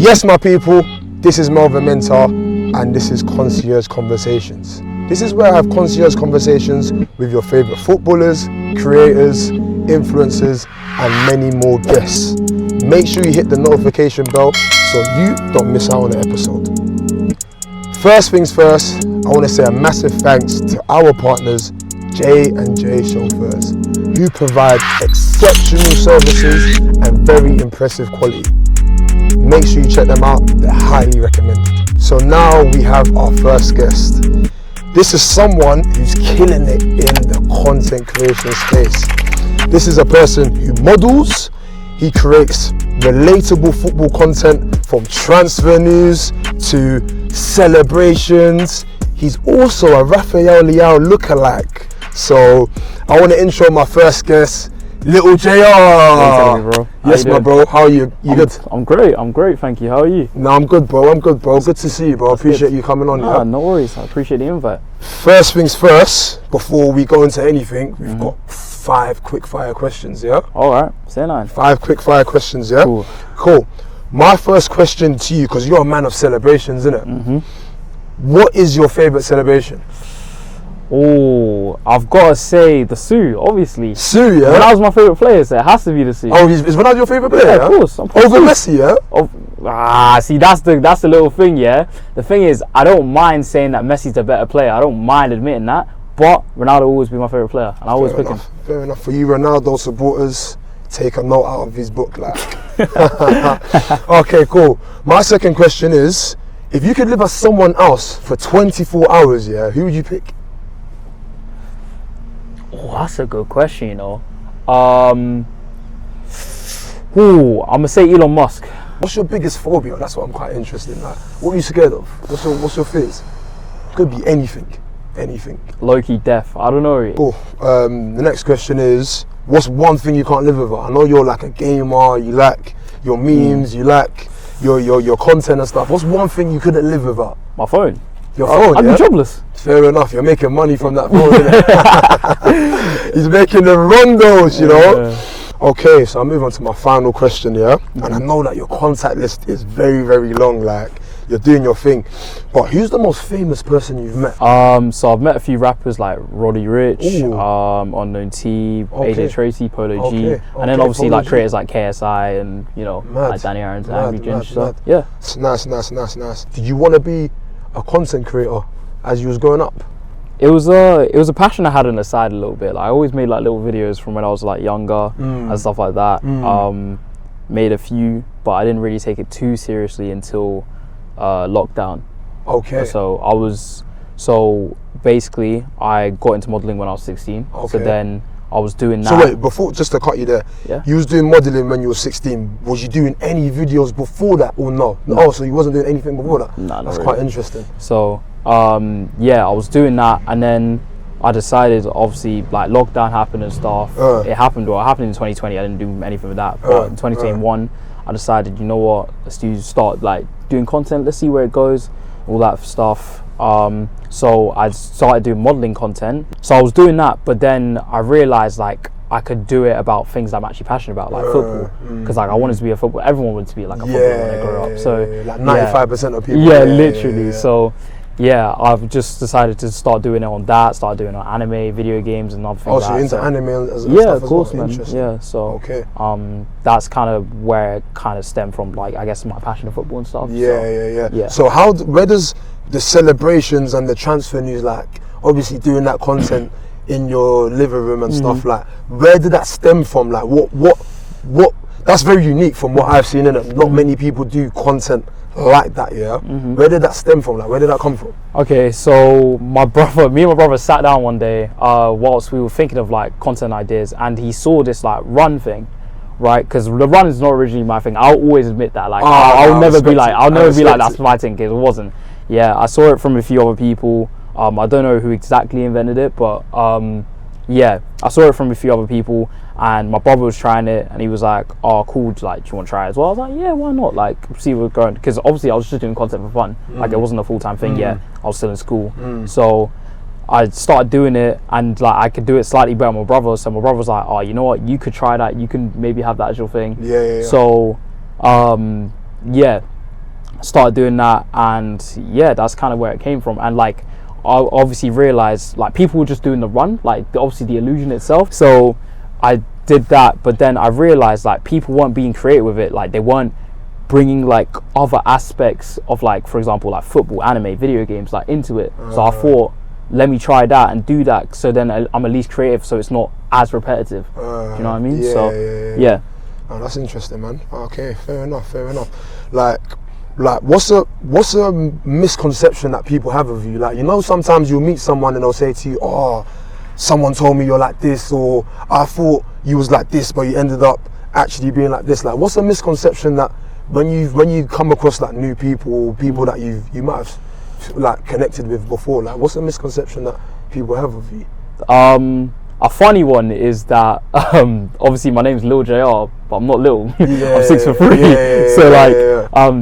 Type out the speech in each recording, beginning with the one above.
Yes, my people, this is Melvin and this is Concierge Conversations. This is where I have concierge conversations with your favourite footballers, creators, influencers, and many more guests. Make sure you hit the notification bell so you don't miss out on an episode. First things first, I want to say a massive thanks to our partners, J&J Chauffeurs, who provide exceptional services and very impressive quality. Make sure you check them out, they're highly recommended. So now we have our first guest. This is someone who's killing it in the content creation space. This is a person who models, he creates relatable football content from transfer news to celebrations. He's also a Rafael Leao lookalike. So I want to intro my first guest, Little JR. Hey, bro. Yes, my bro. How are you? You good? I'm great. Thank you. How are you? No, I'm good, bro. Good to see you, bro. I appreciate you coming on. Yeah, no worries. I appreciate the invite. First things first, before we go into anything, we've got 5 quickfire questions, yeah? All right. Say 9. 5 quickfire questions, yeah? Cool. My first question to you, because you're a man of celebrations, innit? What is your favourite celebration? Oh, I've got to say the Sue, obviously. Sue, yeah? Ronaldo's my favourite player, so it has to be the Sue. Oh, is Ronaldo your favourite player? Yeah, of course. Over Messi, yeah? See, that's the little thing, yeah? The thing is, I don't mind saying that Messi's a better player. I don't mind admitting that. But Ronaldo will always be my favourite player, and I always pick him. Fair enough. For you Ronaldo supporters, take a note out of his book, like. Okay, cool. My second question is, if you could live as someone else for 24 hours, yeah, who would you pick? Oh, that's a good question, you know. I'm gonna say Elon Musk. What's your biggest phobia? That's what I'm quite interested in. Like, what are you scared of? What's your fears? Could be anything. Low-key death. I don't know. Cool. The next question is, what's one thing you can't live without? I know you're like a gamer. You like your memes. You like your content and stuff. What's one thing you couldn't live without? My phone. Your phone, I'd be jobless. Fair enough, you're making money from that phone, innit? He's making the rondos, you know? Yeah. Okay, so I'll move on to my final question, yeah? And I know that your contact list is very, very long, like, you're doing your thing. But who's the most famous person you've met? So I've met a few rappers like Roddy Rich, Unknown T, AJ Tracy, Polo G, and then obviously like creators like KSI and, you know, like Danny Aaron's, Angry Ginger. Yeah. It's nice. Did you want to be a content creator as you was growing up? It was a passion I had on the side a little bit. Like, I always made like little videos from when I was like younger and stuff like that. Made a few, but I didn't really take it too seriously until lockdown. Okay. So basically I got into modelling when I was 16. Okay. So then I was doing that. So wait, before, just to cut you there, you was doing modelling when you were 16. Was you doing any videos before that or no? Oh, so you wasn't doing anything before that? No, that's quite interesting. So, yeah, I was doing that, and then I decided, obviously, like, lockdown happened and stuff. It happened in 2020. I didn't do anything with that. But in 2021, I decided, you know what, let's start like doing content. Let's see where it goes, all that stuff. So I started doing modelling content. So I was doing that, but then I realised like I could do it about things I'm actually passionate about, like football. Because like I wanted to be a football. Everyone wanted to be like a footballer when they grow up. So like 95% of people. Yeah, literally. So yeah, I've just decided to start doing it on that. Start doing it on anime, video games, and other things. Oh, so you're into anime and stuff? Yeah, of course, man. Interesting. Yeah, so that's kind of where it kind of stemmed from. Like, I guess my passion of football and stuff. Yeah. So where does the celebrations and the transfer news, like, obviously doing that content in your living room and stuff, like, where did that stem from? Like, what? That's very unique from what I've seen in it. Not many people do content like that, yeah? Where did that stem from? Like, where did that come from? Okay, so me and my brother sat down one day whilst we were thinking of like content ideas, and he saw this like run thing, right? Because the run is not originally my thing. I'll always admit that. Like, I'll never be like that's my thing. It wasn't. Yeah, I saw it from a few other people. I don't know who exactly invented it, but yeah, I saw it from a few other people, and my brother was trying it, and he was like, "Oh, cool! Do you want to try it as well?" I was like, "Yeah, why not? Like, see where we're going." Because obviously, I was just doing content for fun. Like, it wasn't a full-time thing yet. I was still in school, so I started doing it, and like I could do it slightly better than my brother. So my brother was like, "Oh, you know what? You could try that. You can maybe have that as your thing." Yeah. So, yeah. started doing that, and yeah, that's kind of where it came from. And like, I obviously realized like people were just doing the run, like obviously the illusion itself. So I did that, but then I realized like people weren't being creative with it. Like they weren't bringing like other aspects of, like, for example, like football, anime, video games, like into it. So I thought, let me try that and do that, so then I'm at least creative, so it's not as repetitive. Do you know what I mean? Yeah. Oh, that's interesting, man. Okay, fair enough. Like what's a misconception that people have of you? Like, you know, sometimes you'll meet someone and they'll say to you, oh, someone told me you're like this, or I thought you was like this, but you ended up actually being like this. Like, what's a misconception that when you come across like new people that you might have like connected with before, like what's a misconception that people have of you? A funny one is that obviously my name's Lil JR, but I'm not little. I'm 6'3". So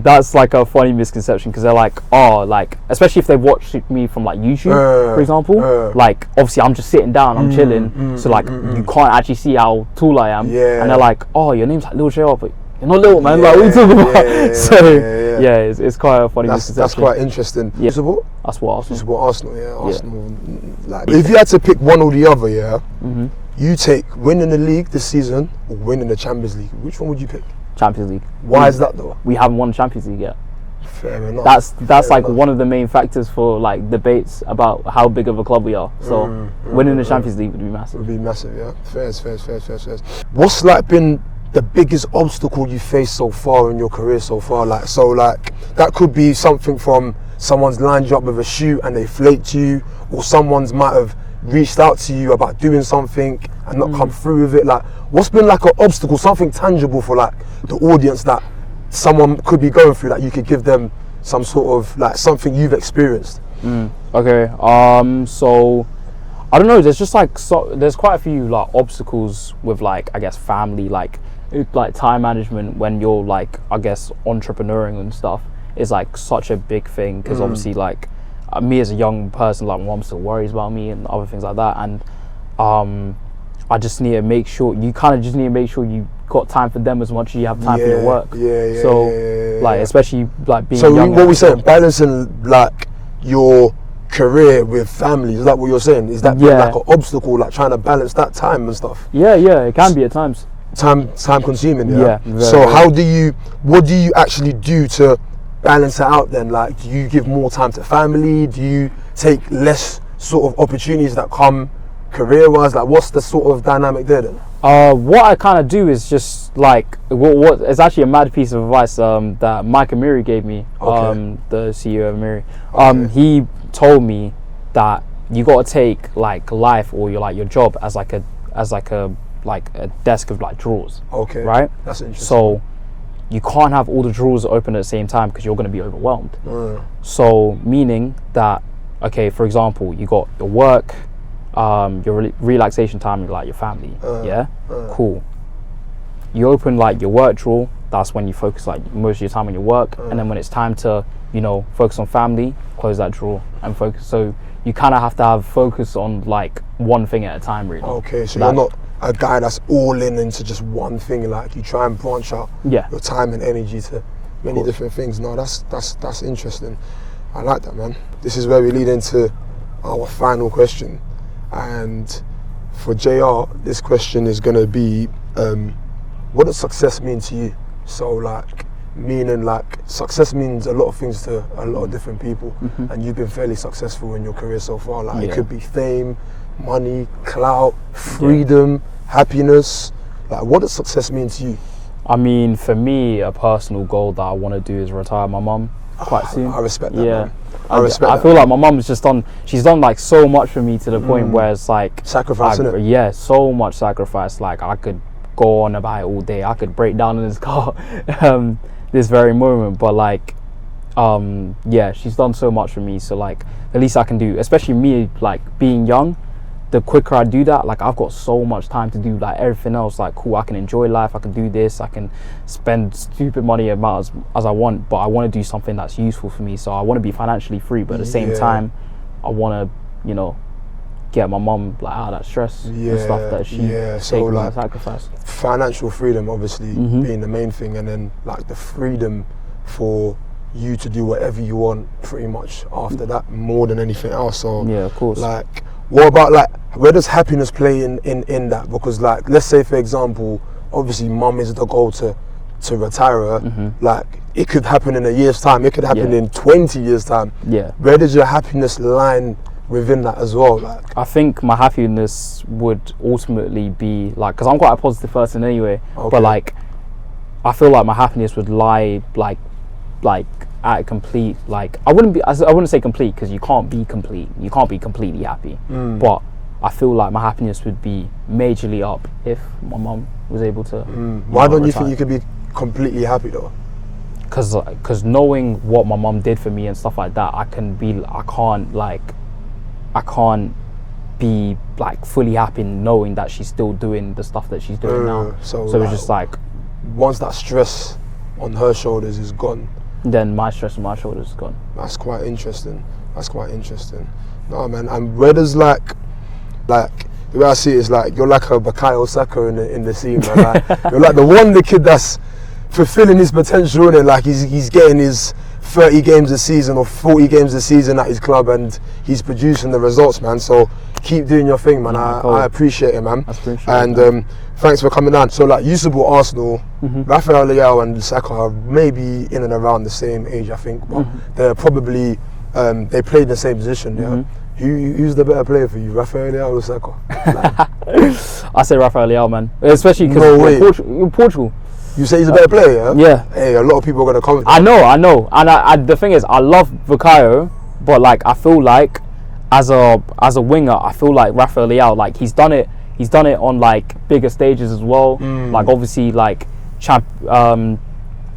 that's like a funny misconception, because they're like, oh, like, especially if they watch me from like YouTube, for example, like obviously I'm just sitting down, I'm chilling, so like you can't actually see how tall I am, and they're like, oh, your name's like Lil JR, but you're not little, man. Like, what are you talking about? It's quite a funny misconception. That's quite interesting. Yeah. Support? I support Arsenal. You support Arsenal, yeah. Arsenal. Like, if you had to pick one or the other, you take winning the league this season or winning the Champions League. Which one would you pick? Champions League. Why is that though? We haven't won the Champions League yet. Fair enough. That's like one of the main factors for like debates about how big of a club we are. So winning the Champions League would be massive. Would be massive, yeah. Fair. What's like been the biggest obstacle you faced so far in your career so far? Like, so like that could be something from someone's lined you up with a shoot and they flaked you, or someone's might have reached out to you about doing something and not come through with it. Like, what's been like an obstacle, something tangible for like the audience that someone could be going through, that you could give them some sort of like something you've experienced? Okay. So I don't know, there's just like, there's quite a few like obstacles with like, I guess, family, like time management when you're like, I guess, entrepreneuring and stuff is like such a big thing, because obviously like me as a young person, like my mom still worries about me and other things like that, and I just need to make sure you got time for them as much as you have time for your work. Especially like being young. So what we saying, balancing like your career with family, is that what you're saying? Is that like an obstacle, like trying to balance that time and stuff? Yeah, it can be at times. Time consuming, so what do you actually do to balance it out then? Like, do you give more time to family? Do you take less sort of opportunities that come career wise? Like, what's the sort of dynamic there then? What I kind of do is just like, what it's actually a mad piece of advice that Mike Amiri gave me, the CEO of Amiri. He told me that you got to take like life or your job as like a desk of like drawers. Okay. Right? That's interesting. So you can't have all the drawers open at the same time, because you're going to be overwhelmed. So meaning that, okay, for example, you got your work, your relaxation time, like your family. Cool. You open like your work drawer, that's when you focus like most of your time on your work, and then when it's time to, focus on family, close that drawer and focus. So you kind of have to have focus on like one thing at a time, really. Okay, so you're not a guy that's all in into just one thing. Like, you try and branch out your time and energy to many different things. No, that's interesting. I like that, man. This is where we lead into our final question, and for JR, this question is gonna be, what does success mean to you? So like, meaning like, success means a lot of things to a lot of different people, and you've been fairly successful in your career so far. Like, it could be fame, money, clout, freedom, happiness. Like, what does success mean to you? I mean, for me, a personal goal that I want to do is retire my mum quite soon. I respect that, man. I feel like my mum's she's done like so much for me, to the point where it's like sacrifice, innit? Yeah, so much sacrifice. Like, I could go on about it all day. I could break down in this car this very moment, but like she's done so much for me, so like the least I can do, especially me like being young, the quicker I do that, like I've got so much time to do like everything else. Like, cool, I can enjoy life, I can do this, I can spend stupid money as I want, but I want to do something that's useful for me. So I want to be financially free, but at the same time I want to get my mum like out of that stress and stuff that she so like sacrifice. Financial freedom obviously being the main thing, and then like the freedom for you to do whatever you want pretty much after that, more than anything else. So Yeah, of course. like, what about like, where does happiness play in that? Because like, let's say for example, obviously mum is the goal to retire her. Like, it could happen in a year's time, it could happen in 20 years time. Yeah. Where does your happiness line within that as well? Like, I think my happiness would ultimately be like, because I'm quite a positive person anyway, but like, I feel like my happiness would lie like at a complete, like, I wouldn't say complete, because you can't be completely happy, but I feel like my happiness would be majorly up if my mum was able to. Why don't you think you could be completely happy though? Because knowing what my mum did for me and stuff like that, I can't be like fully happy knowing that she's still doing the stuff that she's doing now. So like, it's just like, once that stress on her shoulders is gone, then my stress on my shoulders is gone. That's quite interesting. No man, and where does like the way I see it is like, you're like a Bukayo Saka in the scene, man. Like, you're like the wonder kid that's fulfilling his potential, innit? Like he's getting his 30 games a season or 40 games a season at his club, and he's producing the results, man. So keep doing your thing, man. I appreciate it, man. And thanks for coming on. So like, you support Arsenal. Rafael Leao and Saka are maybe in and around the same age, I think, but they're probably they play the same position. Yeah. Who's the better player for you, Rafael Leao or Saka? Like, I say Rafael Leao, man. Especially because you're Portugal. You say he's a better player? Yeah. Hey, a lot of people are gonna come. I know. And the thing is, I love Bukayo, but like, I feel like as a winger, I feel like Rafael Leao, like he's done it on like bigger stages as well. Like obviously, like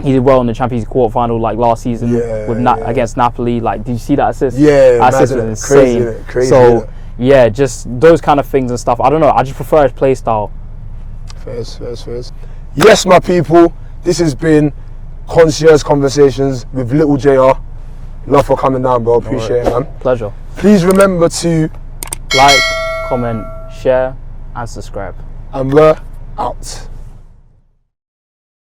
he did well in the Champions League quarterfinal like last season against Napoli. Like, did you see that assist? Yeah, that assist was insane. Crazy, so yeah, just those kind of things and stuff. I don't know. I just prefer his play style. Fairs. Yes, my people. This has been Concierge Conversations with Little JR. Love for coming down, bro. Appreciate it, man. Pleasure. Please remember to like, comment, share, and subscribe. And we're out.